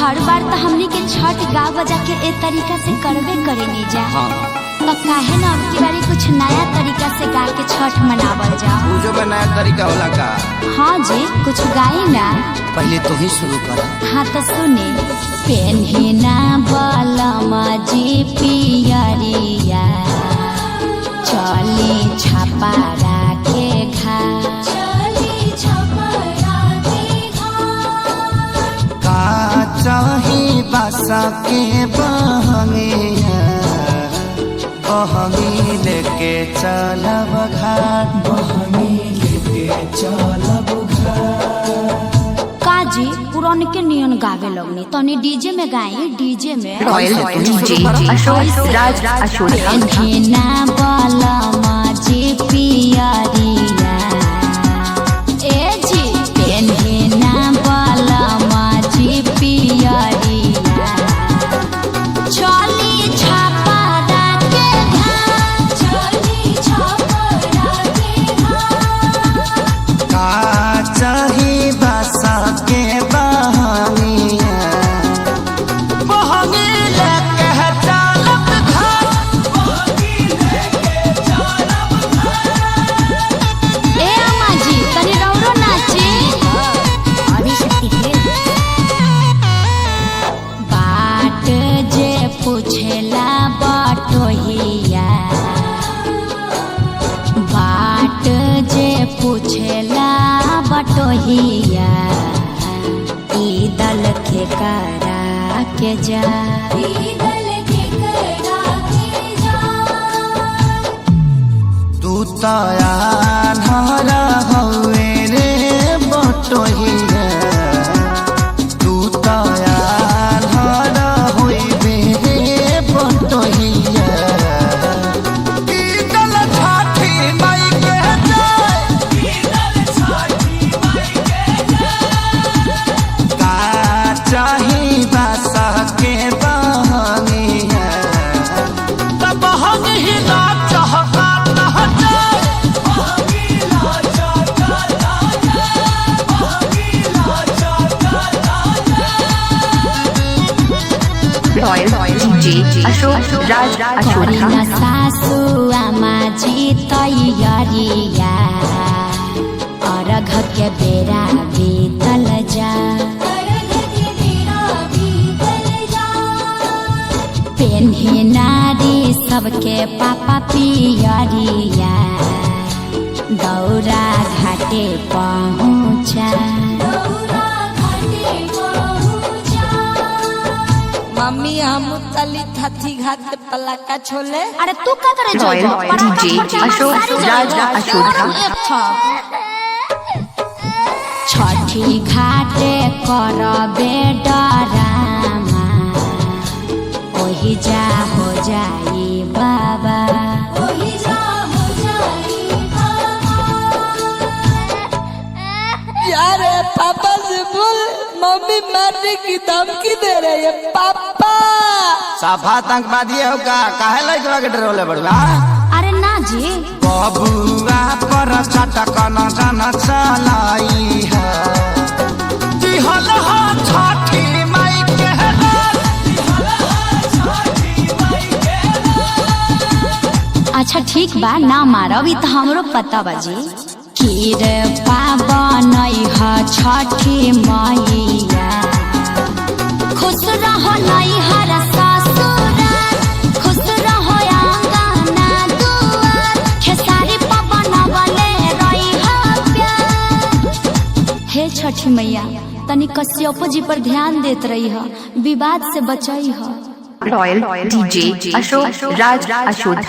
हर बार तो हमने के छठ गा बजा के ए तरीका से करबे करेनी जा। हाँ। तो काहे ना अब की बारी कुछ नया तरीका से गा के छठ मनावल जा। पूजो में नया तरीका होला का? हाँ जी, कुछ गाई ना। पहले तो ही शुरू कर। हाँ तो सुने। पेन्हिना बलमा जी पियरिया, चली छपारा के घा, चाही बासा के बहंगिया, बहंगी लेके चलब घाट, बहंगी लेके चलब घाट। काजी पुरान के नियन गावे लगनी, तनी डीजे में गाई। डीजे में रॉयल डीजे अशोक राज अशोक। पेन्हिना बलमा जी पियरिया, ए जी पेन्हिना बलमा जी पियरिया, चली छपारा के घाट, चली छपारा के घाट। का चाही बासा के बहंगिया, बहंगी लेके चलब घाट, बहंगी लेके चलब घाट। ए अम्मा जी तनी रौरो नाची। बाट जे पूछेला बटोहिया, बाट जे पूछेला बटोहिया, ई दल के करा के जा, ई दल के करा के जा। तू तयार हवे रे बटोहिया, तू तयार होइबे रे बटोहिया। ई दल छठी माई के जय, ई दल छठी माई के जय। का चाही बासा के बहंगिया, तब बहंगी ना चहका ना जाए, बहंगी ना चहका ना जाए, बहंगी ना चहका ना जाए। Royal DJ Ashok Raj Ashok. करीना सासू आमा जी तैयारिया, अर्घ के बेरा बीतल जा, पेन्ही नारी सबके पापा पियरिया, दौरा घाटे पहुँचा, मम्मी हम तली थथी घाट पलाका छोले। अरे तू का करे रॉयल डीजे अशोक राज अशोक। छठी घाटे करबे डरामा, ओही जा हो जाई बाबा, ओही जा हो जाई बाबा। यार पापा से बोल, मम्मी मारने की धमकी दे रही है। पापा साफा आतंकवादी होगा, काहे लइकवा के डरोले बड़वा? अरे ना जी, बबुआ पर चटक न जन चलाई है, दिहल हा छठी माई के लाल, दिहल हा छठी माई के लाल। अच्छा ठीक बा, ना मारब, ई तो हमरो पता बाजी। खीर पावन ह छठी मैया, खुश रहो नैहर ससुराल, खुश रहो आंगना दुआर, खेसारी पवन वाले रही प्यार। हे छठी मैया तनी कश्यप जी पर ध्यान देत रही है, विवाद से बचाई है। Royal DJ Ashok Raj Ashok.